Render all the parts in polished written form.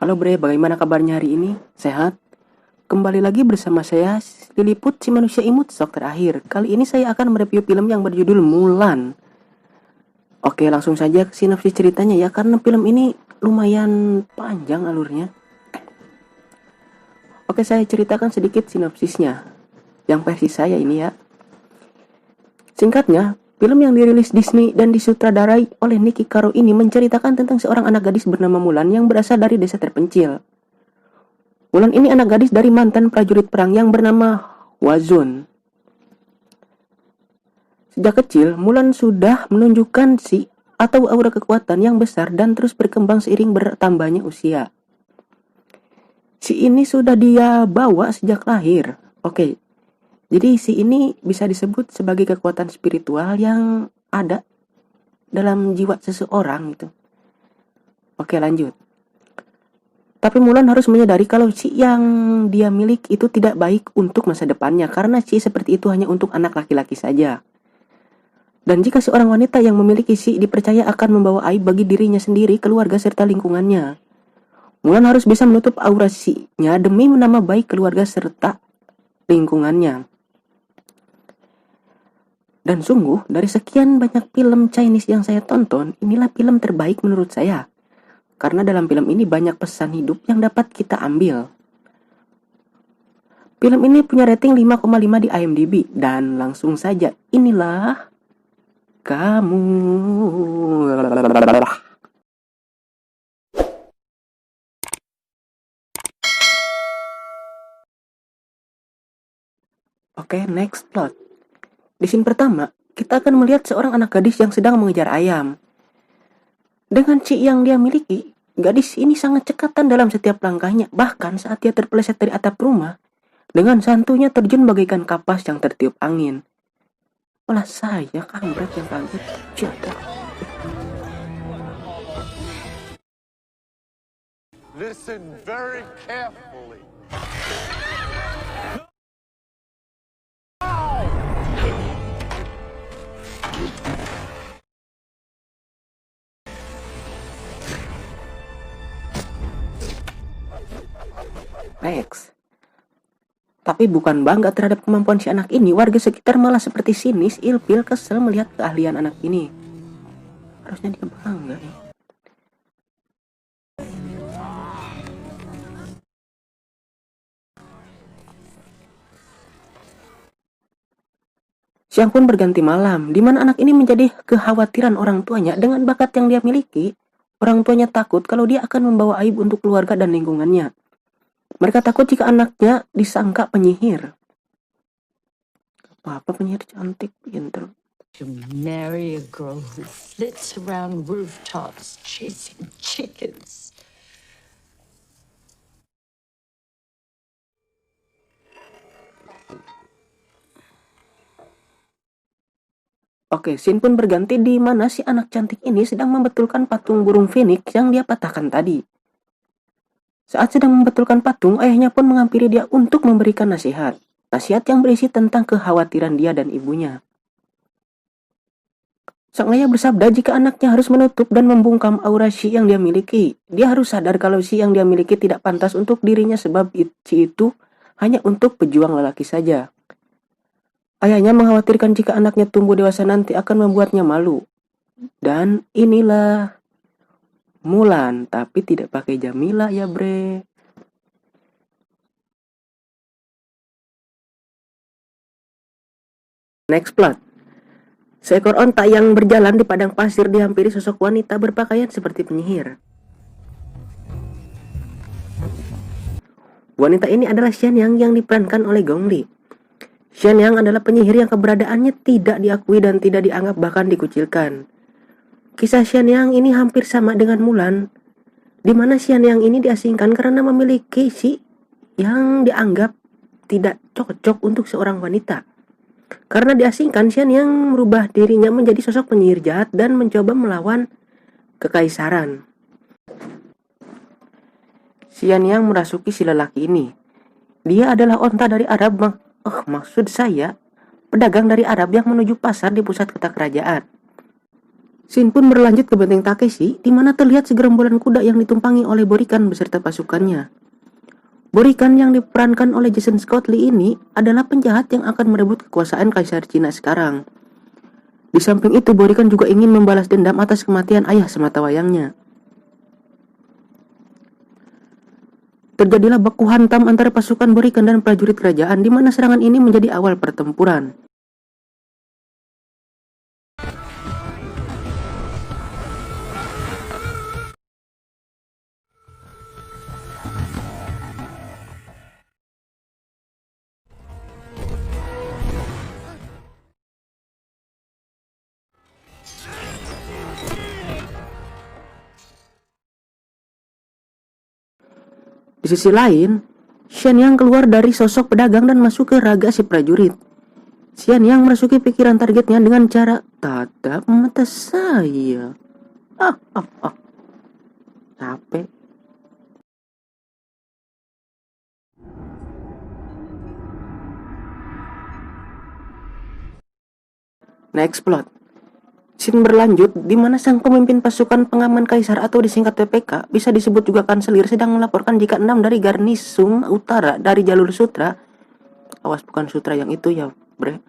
Halo Bre, bagaimana kabarnya hari ini? Sehat? Kembali lagi bersama saya, Liliput si manusia imut stok terakhir. Kali ini saya akan mereview film yang berjudul Mulan. Oke, langsung saja ke sinopsis ceritanya ya, karena film ini lumayan panjang alurnya. Oke, saya ceritakan sedikit sinopsisnya. Yang versi saya ini ya. Singkatnya, film yang dirilis Disney dan disutradarai oleh Nicky Caro ini menceritakan tentang seorang anak gadis bernama Mulan yang berasal dari desa terpencil. Mulan ini anak gadis dari mantan prajurit perang yang bernama Wazun. Sejak kecil, Mulan sudah menunjukkan atau aura kekuatan yang besar dan terus berkembang seiring bertambahnya usia. Ini sudah dia bawa sejak lahir. Oke, jadi ini bisa disebut sebagai kekuatan spiritual yang ada dalam jiwa seseorang gitu. Oke, lanjut. Tapi Mulan harus menyadari kalau yang dia miliki itu tidak baik untuk masa depannya, karena seperti itu hanya untuk anak laki-laki saja. Dan jika seorang wanita yang memiliki dipercaya akan membawa aib bagi dirinya sendiri, keluarga, serta lingkungannya. Mulan harus bisa menutup aura nya demi menambah baik keluarga serta lingkungannya. Dan sungguh, dari sekian banyak film Chinese yang saya tonton, inilah film terbaik menurut saya. Karena dalam film ini banyak pesan hidup yang dapat kita ambil. Film ini punya rating 5,5 di IMDb. Dan langsung saja, inilah kamu. Oke, next plot. Di scene pertama, kita akan melihat seorang anak gadis yang sedang mengejar ayam. Dengan yang dia miliki, gadis ini sangat cekatan dalam setiap langkahnya. Bahkan saat dia terpeleset dari atap rumah, dengan santunya terjun bagaikan kapas yang tertiup angin. Malah saya kampret yang kaget. Jadah. Listen very carefully. Next. Tapi bukan bangga terhadap kemampuan si anak ini, warga sekitar malah seperti sinis, ilfil, kesel melihat keahlian anak ini. Harusnya dia bangga ya. Siang pun berganti malam, di mana anak ini menjadi kekhawatiran orang tuanya dengan bakat yang dia miliki. Orang tuanya takut kalau dia akan membawa aib untuk keluarga dan lingkungannya. Mereka takut jika anaknya disangka penyihir. Apa penyihir cantik, pinter. To marry a girl who flits around rooftops chasing chickens. Oke, scene pun berganti di mana si anak cantik ini sedang membetulkan patung burung phoenix yang dia patahkan tadi. Saat sedang membetulkan patung, ayahnya pun menghampiri dia untuk memberikan nasihat. Nasihat yang berisi tentang kekhawatiran dia dan ibunya. Sang ayah bersabda jika anaknya harus menutup dan membungkam aura yang dia miliki. Dia harus sadar kalau yang dia miliki tidak pantas untuk dirinya sebab itu hanya untuk pejuang lelaki saja. Ayahnya mengkhawatirkan jika anaknya tumbuh dewasa nanti akan membuatnya malu. Dan inilah Mulan, tapi tidak pakai Jamila ya bre. Next plot. Seekor onta yang berjalan di padang pasir dihampiri sosok wanita berpakaian seperti penyihir. Wanita ini adalah Xianyang yang diperankan oleh Gong Li. Xianyang adalah penyihir yang keberadaannya tidak diakui dan tidak dianggap, bahkan dikucilkan. Kisah Xianyang ini hampir sama dengan Mulan, di mana Xianyang ini diasingkan karena memiliki yang dianggap tidak cocok untuk seorang wanita. Karena diasingkan, Xianyang merubah dirinya menjadi sosok penyihir jahat dan mencoba melawan kekaisaran. Xianyang merasuki si lelaki ini. Dia adalah onta dari Arab, maksud saya pedagang dari Arab yang menuju pasar di pusat kota kerajaan. Scene pun berlanjut ke benteng Takeshi, di mana terlihat segerombolan kuda yang ditumpangi oleh Borikan beserta pasukannya. Borikan yang diperankan oleh Jason Scott Lee ini adalah penjahat yang akan merebut kekuasaan Kaisar Cina sekarang. Di samping itu, Borikan juga ingin membalas dendam atas kematian ayah sematawayangnya. Terjadilah baku hantam antara pasukan Borikan dan prajurit kerajaan, di mana serangan ini menjadi awal pertempuran. Di sisi lain, Shen Yang keluar dari sosok pedagang dan masuk ke raga si prajurit. Xian Yang merasuki pikiran targetnya dengan cara tatap mata saya. Capek. Next plot. Scene berlanjut di mana sang pemimpin pasukan pengaman kaisar atau disingkat PPK, bisa disebut juga kanselir, sedang melaporkan jika 6 dari garnisun utara dari jalur sutra, awas bukan sutra yang itu ya bre,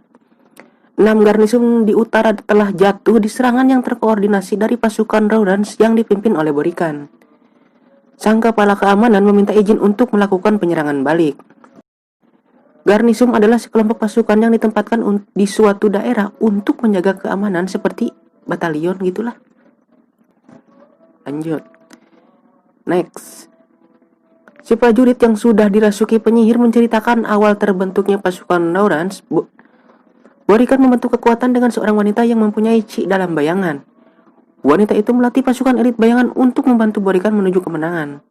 6 garnisun di utara telah jatuh di serangan yang terkoordinasi dari pasukan Rawdans yang dipimpin oleh Borikan. Sang kepala keamanan meminta izin untuk melakukan penyerangan balik. Garnisum adalah sekelompok pasukan yang ditempatkan di suatu daerah untuk menjaga keamanan seperti batalion gitulah. Lanjut. Next. Si prajurit yang sudah dirasuki penyihir menceritakan awal terbentuknya pasukan Rawdans. Borikan membentuk kekuatan dengan seorang wanita yang mempunyai chi dalam bayangan. Wanita itu melatih pasukan elit bayangan untuk membantu Borikan menuju kemenangan.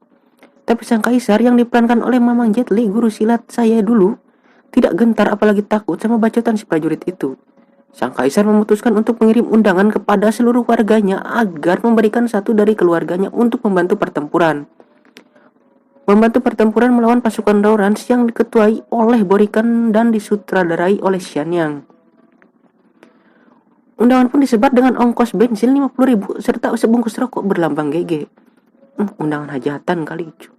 Tapi sang kaisar yang diperankan oleh Mamang Jet Li, guru silat saya dulu, tidak gentar apalagi takut sama bacotan si prajurit itu. Sang kaisar memutuskan untuk mengirim undangan kepada seluruh warganya agar memberikan satu dari keluarganya untuk membantu pertempuran. Membantu pertempuran melawan pasukan Rawdans yang diketuai oleh Borikan dan disutradarai oleh Xian Yang. Undangan pun disebar dengan ongkos bensin 50.000 serta sebungkus rokok berlambang GG. Undangan hajatan kali itu.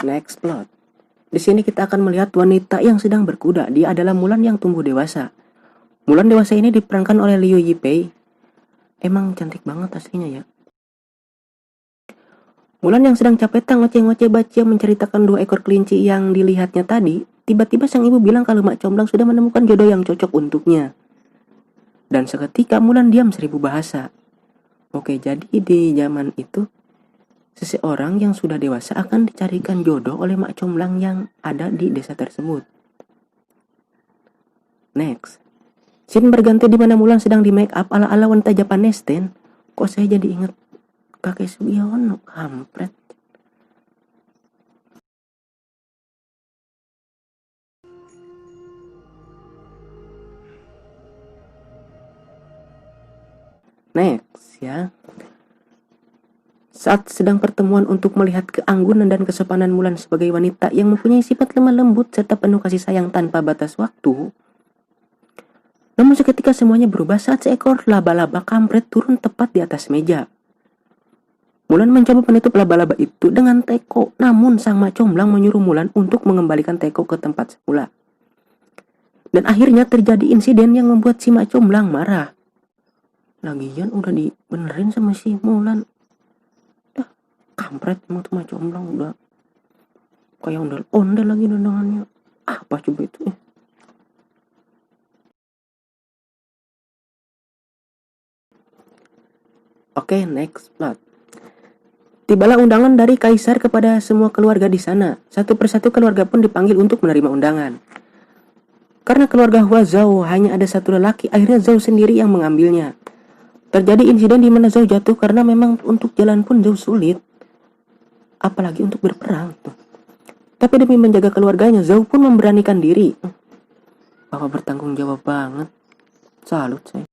Next plot. Di sini kita akan melihat wanita yang sedang berkuda. Dia adalah Mulan yang tumbuh dewasa. Mulan dewasa ini diperankan oleh Liu Yipei. Emang cantik banget aslinya ya. Mulan yang sedang capetan ngoceh-ngoceh baca menceritakan 2 ekor kelinci yang dilihatnya tadi. Tiba-tiba sang ibu bilang kalau Mak Comblang sudah menemukan jodoh yang cocok untuknya. Dan seketika Mulan diam 1000 bahasa. Oke, jadi di zaman itu seseorang yang sudah dewasa akan dicarikan jodoh oleh Mak Comblang yang ada di desa tersebut. Next. Scene berganti di mana Mulan sedang di make up ala-ala wanita Japanese ten. Kok saya jadi ingat kakek Sugiono, kampret. Next ya. Saat sedang pertemuan untuk melihat keanggunan dan kesopanan Mulan sebagai wanita yang mempunyai sifat lemah lembut serta penuh kasih sayang tanpa batas waktu. Namun seketika semuanya berubah saat seekor laba-laba kampret turun tepat di atas meja. Mulan mencoba menutup laba-laba itu dengan teko, namun sang Mak Comblang menyuruh Mulan untuk mengembalikan teko ke tempat semula. Dan akhirnya terjadi insiden yang membuat si Mak Comblang marah. Lagian udah dibenerin sama si Mulan. Dah, kampret emang tuh Mak Comblang udah kayak ondel-ondel lagi dandangannya. Apa coba itu? Oke, next plot. Tibalah undangan dari kaisar kepada semua keluarga di sana. Satu persatu keluarga pun dipanggil untuk menerima undangan. Karena keluarga Hua Zhao hanya ada satu lelaki, akhirnya Zhao sendiri yang mengambilnya. Terjadi insiden di mana Zhao jatuh karena memang untuk jalan pun Zhao sulit. Apalagi untuk berperang. Tapi demi menjaga keluarganya, Zhao pun memberanikan diri. Bapak bertanggung jawab banget. Salut saya.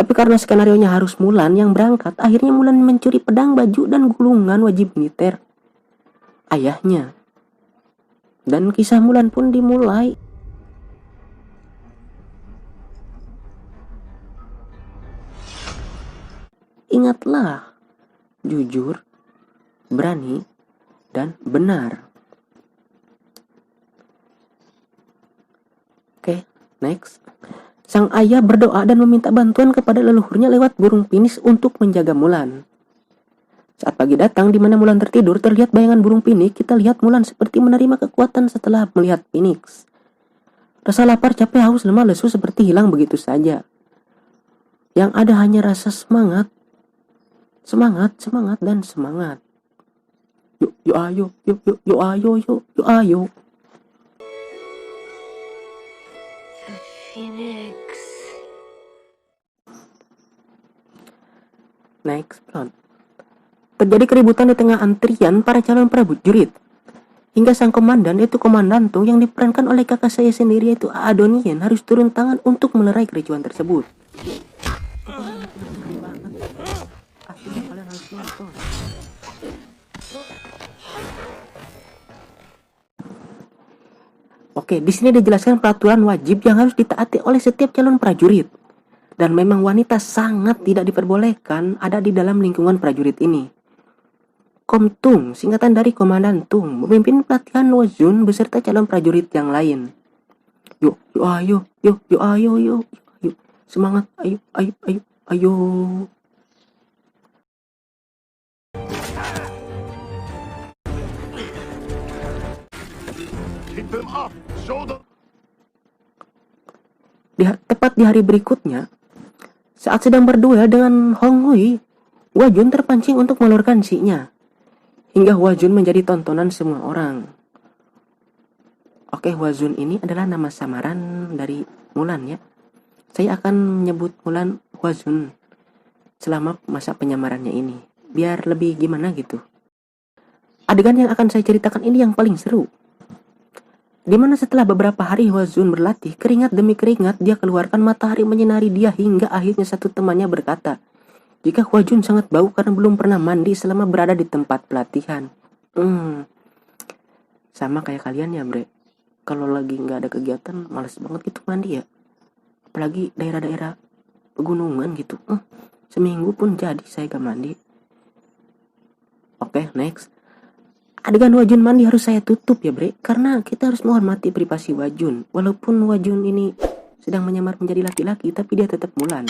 Tapi karena skenarionya harus Mulan yang berangkat, akhirnya Mulan mencuri pedang, baju, dan gulungan wajib militer ayahnya. Dan kisah Mulan pun dimulai. Ingatlah, jujur, berani, dan benar. Oke, next. Sang ayah berdoa dan meminta bantuan kepada leluhurnya lewat burung pinis untuk menjaga Mulan. Saat pagi datang, di mana Mulan tertidur, terlihat bayangan burung pinik. Kita lihat Mulan seperti menerima kekuatan setelah melihat Phoenix. Rasa lapar, capek, haus, lemah, lesu seperti hilang begitu saja. Yang ada hanya rasa semangat, semangat, semangat, dan semangat. Yuk, yuk, ayo, yuk, yuk, yuk, ayo, yuk, yuk, ayo. Phoenix. Next plot. Terjadi keributan di tengah antrian para calon prajurit. Hingga sang komandan, yaitu Komandan Tung, yang diperankan oleh kakak saya sendiri, yaitu Adonian, harus turun tangan untuk melerai kericuan tersebut. Akhirnya kalian harus nonton. Oke, di sini dijelaskan peraturan wajib yang harus ditaati oleh setiap calon prajurit. Dan memang wanita sangat tidak diperbolehkan ada di dalam lingkungan prajurit ini. Komtung, singkatan dari Komandan Tung, memimpin pelatihan Wojun beserta calon prajurit yang lain. Yuk, yuk, ayo, yuk, yuk, ayo, yuk, yuk, semangat, ayo, ayo, ayo, ayo. Keep them up. Show them. Tepat di hari berikutnya, saat sedang berduel dengan Hong Hui, Wajun terpancing untuk mengeluarkan si-nya. Hingga Wajun menjadi tontonan semua orang. Oke, Wajun ini adalah nama samaran dari Mulan ya. Saya akan menyebut Mulan Wajun selama masa penyamarannya ini. Biar lebih gimana gitu. Adegan yang akan saya ceritakan ini yang paling seru. Dimana setelah beberapa hari Wajun berlatih, keringat demi keringat dia keluarkan, matahari menyinari dia hingga akhirnya satu temannya berkata, jika Wajun sangat bau karena belum pernah mandi selama berada di tempat pelatihan. Sama kayak kalian ya bre. Kalau lagi nggak ada kegiatan, males banget gitu mandi ya. Apalagi daerah-daerah pegunungan gitu. Seminggu pun jadi saya gak mandi. Oke, next. Adegan Wajun mandi harus saya tutup ya bre. Karena kita harus menghormati privasi Wajun. Walaupun Wajun ini sedang menyamar menjadi laki-laki, tapi dia tetap Mulan.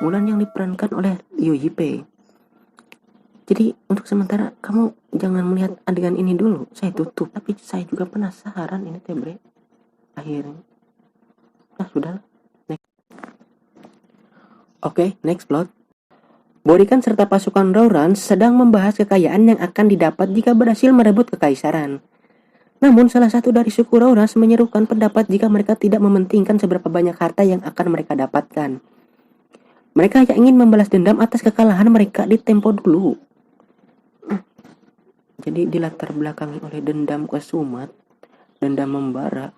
Mulan yang diperankan oleh Liu Yipei. Jadi untuk sementara kamu jangan melihat adegan ini dulu, saya tutup. Tapi saya juga penasaran ini teh bre. Akhirnya, sudah. Next. Oke, next plot. Borikan serta pasukan Rouran sedang membahas kekayaan yang akan didapat jika berhasil merebut kekaisaran. Namun salah satu dari suku Rouran menyerukan pendapat jika mereka tidak mementingkan seberapa banyak harta yang akan mereka dapatkan. Mereka hanya ingin membalas dendam atas kekalahan mereka di tempo dulu. Jadi dilatar belakangi oleh dendam kesumat, dendam membara,